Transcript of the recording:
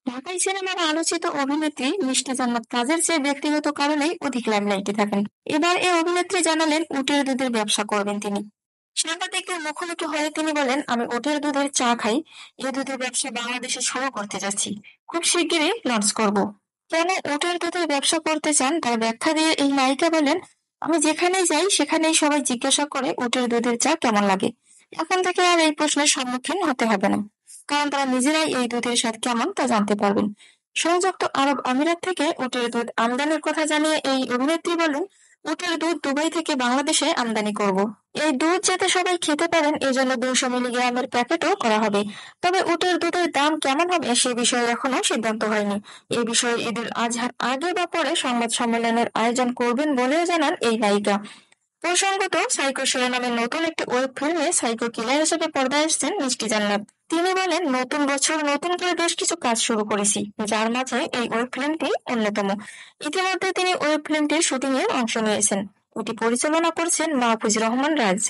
ঢাকাই সিনেমার আলোচিত অভিনেত্রী মিষ্টি জান্নাত কাজের চেয়ে ব্যক্তিগত কারণেই অধিক লাইমলাইটে থাকেন। এবার এই অভিনেত্রী জানালেন উটের দুধের ব্যবসা করবেন তিনি। সাংবাদিকদের মুখোমুখি হয়ে তিনি বলেন, আমি উটের দুধের চা খাই, এই দুধের ব্যবসা বাংলাদেশে শুরু করতে যাচ্ছি, খুব শিগগিরই লঞ্চ করব। কেন উটের দুধের ব্যবসা করতে চান তার ব্যাখ্যা দিয়ে এই নায়িকা বলেন, আমি যেখানেই যাই সেখানেই সবাই জিজ্ঞাসা করে উটের দুধের চা কেমন লাগে। এখন থেকে আর এই প্রশ্নের সম্মুখীন হতে হবে না, কারণ তারা নিজেরাই এই দুধের স্বাদ কেমন তা জানতে পারবেন। সংযুক্ত আরব আমিরাত থেকে উটের দুধ আমদানির কথা জানিয়ে এই অভিনেত্রী বলেন, উটের দুধ দুবাই থেকে বাংলাদেশে আমদানি করব। এই দুধ যাতে সবাই খেতে পারেন এজন্য 200 মিলিগ্রামের প্যাকেটও করা হবে। তবে উটের দুধের দাম কেমন হবে সে বিষয়ে এখনো সিদ্ধান্ত হয়নি। এ বিষয়ে ঈদুল আজহার আগে বা পরে সংবাদ সম্মেলনের আয়োজন করবেন বলেও জানান এই নায়িকা। প্রসঙ্গত, সাইকো শিরোনামের নতুন একটি ওয়েব ফিল্মে সাইকো কিলার হিসেবে পর্দায় এসেছেন মিষ্টি জান্নাত। তিনি বলেন, নতুন বছর নতুন করে বেশ কিছু কাজ শুরু করেছি, যার মাঝে এই ওয়েব ফিল্মটি অন্যতম। ইতিমধ্যে তিনি ওয়েব ফিল্মটির শুটিং এর অংশ নিয়েছেন। এটি পরিচালনা করছেন মাহফুজ রহমান রাজ।